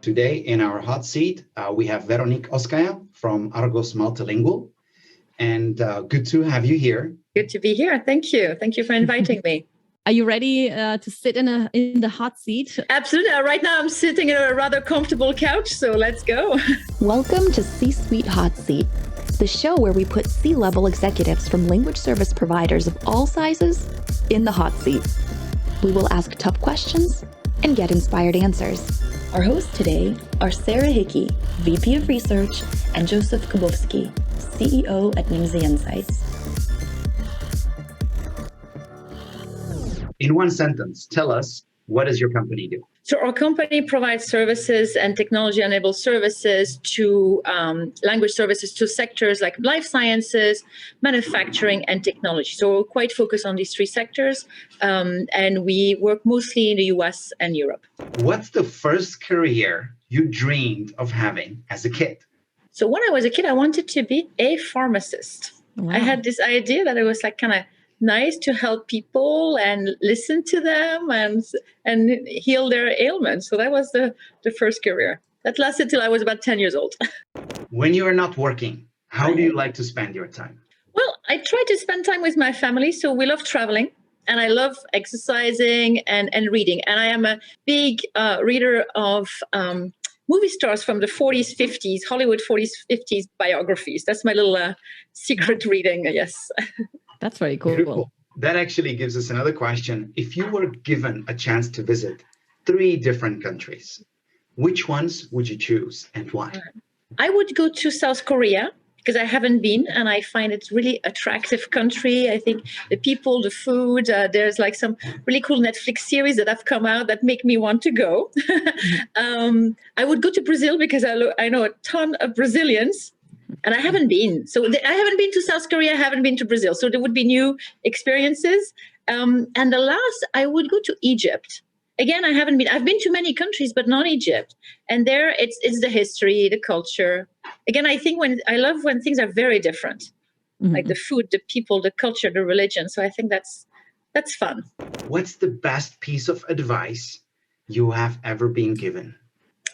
Today in our hot seat, we have Véronique Özkaya from Argos Multilingual. And good to have you here. Good to be here. Thank you. Thank you for inviting me. Are you ready to sit in the hot seat? Absolutely. Right now I'm sitting in a rather comfortable couch, so let's go. Welcome to C-Suite Hot Seat, the show where we put C-level executives from language service providers of all sizes in the hot seat. We will ask tough questions and get inspired answers. Our hosts today are Sarah Hickey, VP of Research, and Josef Kubovsky, CEO at Nimdzi Insights. In one sentence, tell us, what does your company do? So our company provides services and technology-enabled services to language services to sectors like life sciences, manufacturing, and technology. So we're quite focused on these three sectors, and we work mostly in the US and Europe. What's the first career you dreamed of having as a kid? So when I was a kid, I wanted to be a pharmacist. Wow. I had this idea that it was like kind of nice to help people and listen to them and heal their ailments. So that was the first career. That lasted till I was about 10 years old. When you are not working, how do you like to spend your time? Well, I try to spend time with my family. So we love traveling and I love exercising and reading. And I am a big reader of movie stars from the 40s, 50s, Hollywood 40s, 50s biographies. That's my little secret reading, yes. That's very cool. Beautiful. That actually gives us another question. If you were given a chance to visit 3 different countries, which ones would you choose and why? I would go to South Korea because I haven't been and I find it really attractive country. I think the people, the food, there's like some really cool Netflix series that have come out that make me want to go. I would go to Brazil because I know a ton of Brazilians. And I haven't been. So I haven't been to South Korea. I haven't been to Brazil. So there would be new experiences. And the last, I would go to Egypt. Again, I haven't been. I've been to many countries, but not Egypt. And there, it's the history, the culture. Again, I think I love when things are very different, like the food, the people, the culture, the religion. So I think that's fun. What's the best piece of advice you have ever been given?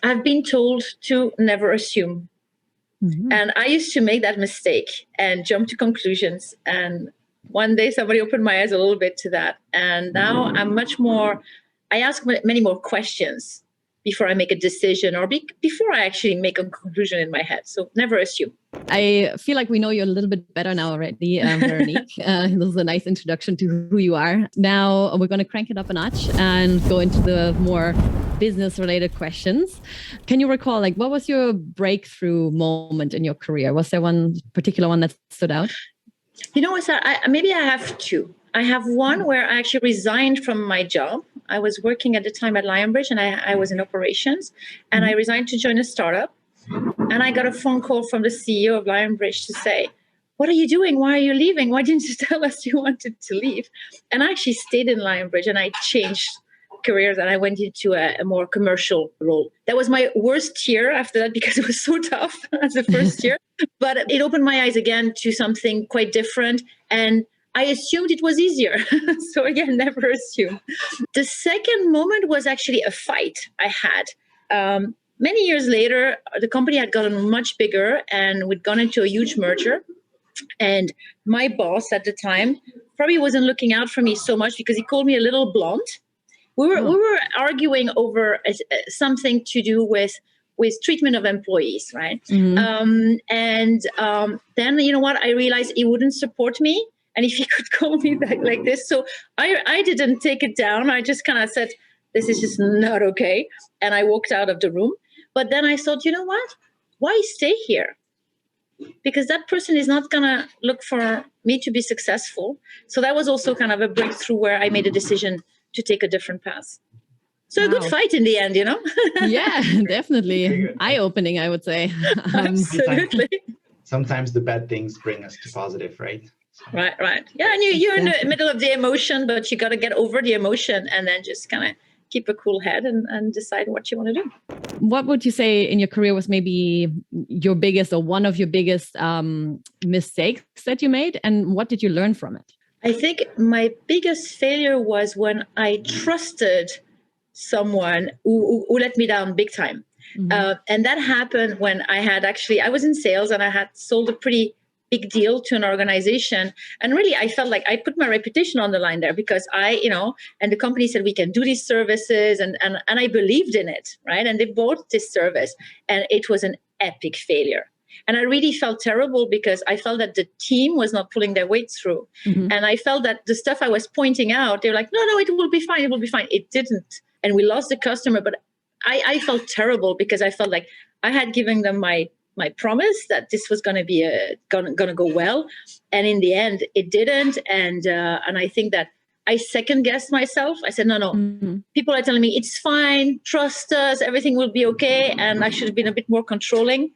I've been told to never assume. And I used to make that mistake and jump to conclusions. And one day somebody opened my eyes a little bit to that. And now I'm much more, I ask many more questions before I make a decision or before I actually make a conclusion in my head. So never assume. I feel like we know you a little bit better now already, Véronique. This is a nice introduction to who you are. Now we're going to crank it up a notch and go into the more business-related questions. Can you recall, like, what was your breakthrough moment in your career? Was there one particular one that stood out? You know what, maybe I have 2. I have one where I actually resigned from my job. I was working at the time at Lionbridge and I was in operations and I resigned to join a startup. And I got a phone call from the CEO of Lionbridge to say, what are you doing? Why are you leaving? Why didn't you tell us you wanted to leave? And I actually stayed in Lionbridge and I changed careers and I went into a more commercial role. That was my worst year after that because it was so tough as the first year. But it opened my eyes again to something quite different. And I assumed it was easier. So again, never assume. The second moment was actually a fight I had. Many years later, the company had gotten much bigger and we'd gone into a huge merger. And my boss at the time probably wasn't looking out for me so much because he called me a little blunt. We were arguing over something to do with treatment of employees, right? Then, you know what? I realized he wouldn't support me. And if he could call me back like this. So I didn't take it down. I just kind of said, this is just not okay. And I walked out of the room. But then I thought, you know what? Why stay here? Because that person is not going to look for me to be successful. So that was also kind of a breakthrough where I made a decision to take a different path. So a good fight in the end, you know? Yeah, definitely. Eye-opening, I would say. Absolutely. Sometimes the bad things bring us to positive, right? Right. Yeah, and you're in the middle of the emotion, but you got to get over the emotion and then just kind of keep a cool head and decide what you want to do. What would you say in your career was maybe your biggest or one of your biggest mistakes that you made? And what did you learn from it? I think my biggest failure was when I trusted someone who let me down big time. And that happened when I was in sales and I had sold a pretty big deal to an organization. And really, I felt like I put my reputation on the line there because and the company said, we can do these services. And I believed in it, right? And they bought this service and it was an epic failure. And I really felt terrible because I felt that the team was not pulling their weight through. And I felt that the stuff I was pointing out, they were like, no, it will be fine. It will be fine. It didn't. And we lost the customer. But I felt terrible because I felt like I had given them my promise that this was going to be going to go well. And in the end, it didn't. And I think that I second guessed myself. I said, no. People are telling me it's fine. Trust us. Everything will be okay. And I should have been a bit more controlling.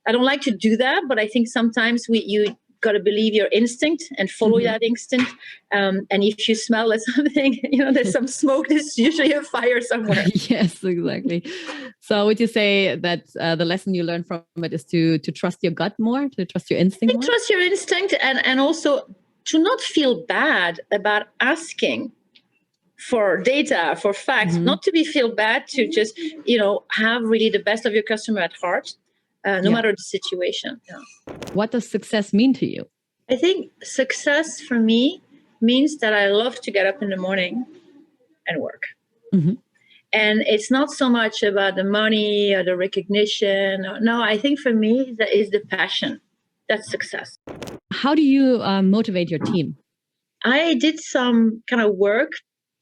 I don't like to do that, but I think sometimes you got to believe your instinct and follow that instinct. And if you smell that something, there's some smoke, there's usually a fire somewhere. Yes, exactly. So would you say that the lesson you learned from it is to trust your gut more, to trust your instinct more? Trust your instinct and also to not feel bad about asking for data, for facts, not to feel bad, to just, have really the best of your customer at heart. No matter the situation. What does success mean to you? I think success for me means that I love to get up in the morning and work. And it's not so much about the money or the recognition. No, I think for me, that is the passion. That's success. How do you motivate your team? I did some kind of work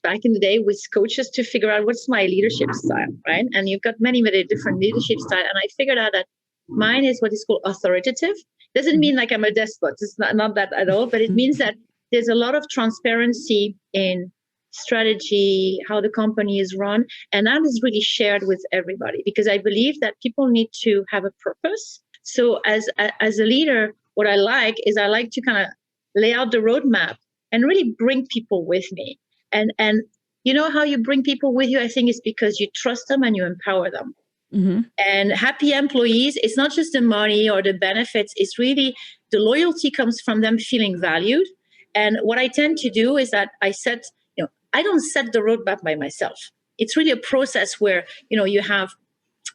back in the day with coaches to figure out what's my leadership style, right? And you've got many, many different leadership styles. And I figured out that mine is what is called authoritative. Doesn't mean like I'm a despot. It's not that at all, but it means that there's a lot of transparency in strategy, how the company is run. And that is really shared with everybody because I believe that people need to have a purpose. So as a leader, what I like to kind of lay out the roadmap and really bring people with me. And how you bring people with you, I think, is because you trust them and you empower them. And happy employees, it's not just the money or the benefits, it's really the loyalty comes from them feeling valued. And what I tend to do is that I don't set the roadmap by myself. It's really a process where, you have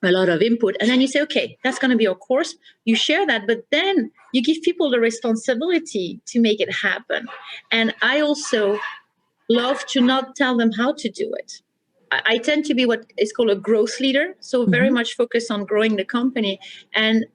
a lot of input and then you say, okay, that's going to be our course. You share that, but then you give people the responsibility to make it happen. And I also love to not tell them how to do it. I tend to be what is called a growth leader, so very much focused on growing the company. And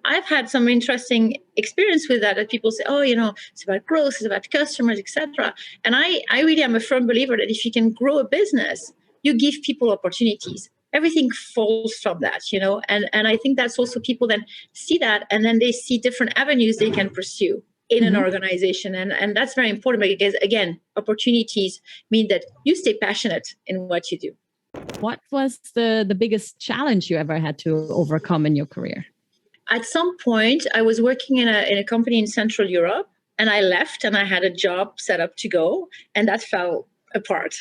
I've had some interesting experience with that people say, oh, it's about growth, it's about customers, etc. And I really am a firm believer that if you can grow a business, you give people opportunities. Everything falls from that, and I think that's also people then see that and then they see different avenues they can pursue in an organization. And that's very important because, again, opportunities mean that you stay passionate in what you do. What was the biggest challenge you ever had to overcome in your career? At some point, I was working in a company in Central Europe, and I left and I had a job set up to go, and that fell apart.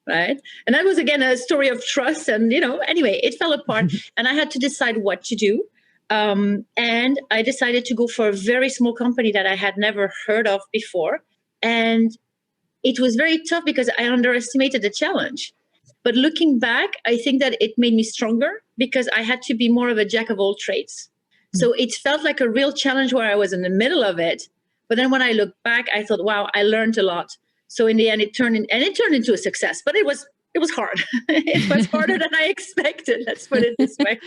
Right. And that was, again, a story of trust. And, anyway, it fell apart and I had to decide what to do. And I decided to go for a very small company that I had never heard of before. And it was very tough because I underestimated the challenge. But looking back, I think that it made me stronger because I had to be more of a jack of all trades. So it felt like a real challenge where I was in the middle of it. But then when I look back, I thought, wow, I learned a lot. So in the end, it turned into a success. But it was hard. It was harder than I expected. Let's put it this way.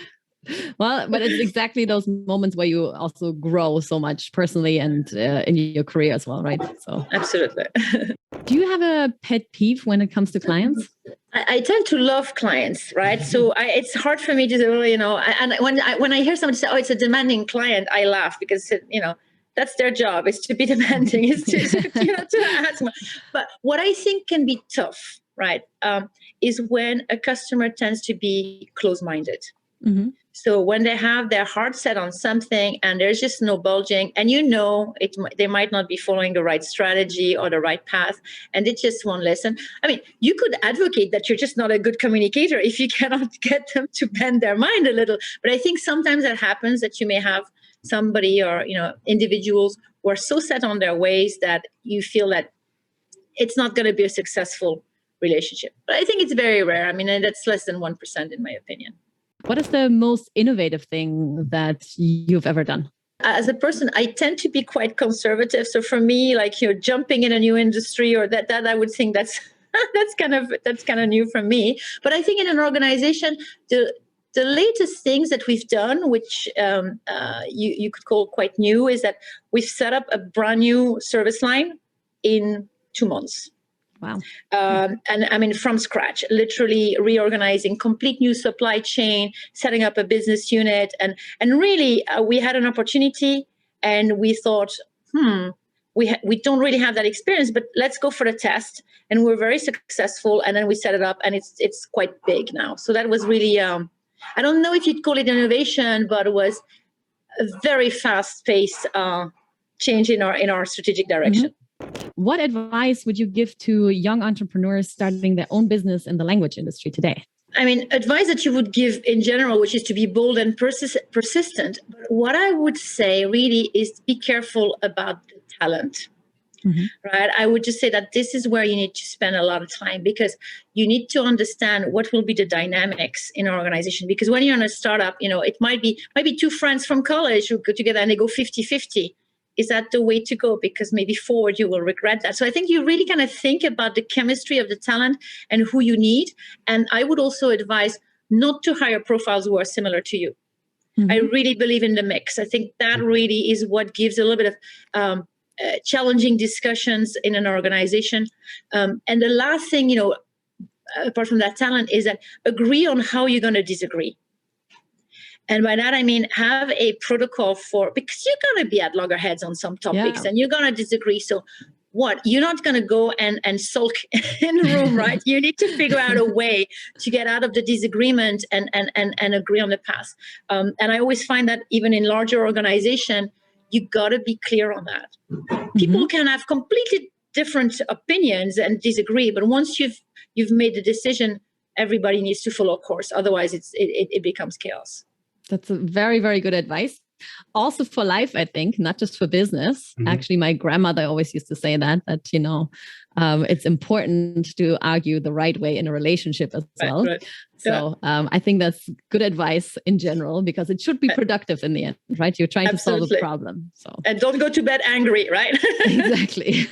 Well, but it's exactly those moments where you also grow so much personally and in your career as well, right? So absolutely. Do you have a pet peeve when it comes to clients? I tend to love clients, right? So it's hard for me to say, and when I hear somebody say, "Oh, it's a demanding client," I laugh because that's their job, is to be demanding, is to ask. But what I think can be tough, right, is when a customer tends to be close-minded. So when they have their heart set on something and there's just no budging, and they might not be following the right strategy or the right path, and they just won't listen. I mean, you could advocate that you're just not a good communicator if you cannot get them to bend their mind a little. But I think sometimes it happens that you may have somebody or individuals who are so set on their ways that you feel that it's not going to be a successful relationship. But I think it's very rare. I mean, and that's less than 1% in my opinion. What is the most innovative thing that you've ever done? As a person, I tend to be quite conservative. So for me, like, jumping in a new industry or that I would think that's kind of new for me. But I think in an organization, the latest things that we've done, which you could call quite new, is that we've set up a brand new service line in 2 months. Wow. And I mean, from scratch, literally reorganizing complete new supply chain, setting up a business unit. And really, we had an opportunity and we thought, we don't really have that experience, but let's go for the test. And we're very successful. And then we set it up and it's quite big now. So that was really, I don't know if you'd call it innovation, but it was a very fast-paced change in our strategic direction. Mm-hmm. What advice would you give to young entrepreneurs starting their own business in the language industry today? I mean, advice that you would give in general, which is to be bold and persistent. But what I would say really is be careful about the talent, right? I would just say that this is where you need to spend a lot of time because you need to understand what will be the dynamics in an organization. Because when you're in a startup, it might be two friends from college who go together and they go 50-50. Is that the way to go? Because maybe forward you will regret that. So I think you really kind of think about the chemistry of the talent and who you need. And I would also advise not to hire profiles who are similar to you. I really believe in the mix. I think that really is what gives a little bit of challenging discussions in an organization. And the last thing, apart from that talent, is that agree on how you're going to disagree. And by that, I mean, have a protocol because you're going to be at loggerheads on some topics and you're going to disagree. So you're not going to go and sulk in the room, right? You need to figure out a way to get out of the disagreement and agree on the path. And I always find that even in larger organization, you got to be clear on that. People can have completely different opinions and disagree, but once you've made the decision, everybody needs to follow course. Otherwise, it becomes chaos. That's a very, very good advice. Also for life, I think, not just for business. Actually, my grandmother always used to say that it's important to argue the right way in a relationship as well. Right. So I think that's good advice in general because it should be productive in the end, right? You're trying to solve a problem. So and don't go to bed angry, right? Exactly.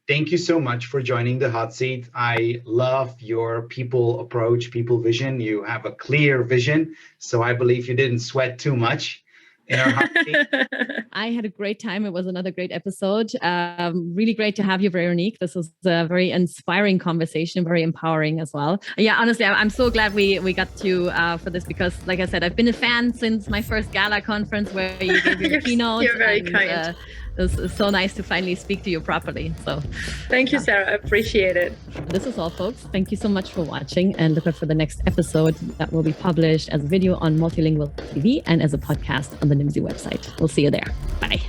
Thank you so much for joining the Hot Seat. I love your people approach, people vision. You have a clear vision. So I believe you didn't sweat too much in our Hot Seat. I had a great time. It was another great episode. Really great to have you, Véronique. This was a very inspiring conversation, very empowering as well. Yeah, honestly, I'm so glad we got you for this because, like I said, I've been a fan since my first GALA conference where you gave your keynote. You're very kind. It's so nice to finally speak to you properly. So thank you, Sarah. I appreciate it. This is all, folks. Thank you so much for watching and look out for the next episode that will be published as a video on Multilingual TV and as a podcast on the Nimdzi website. We'll see you there. Bye.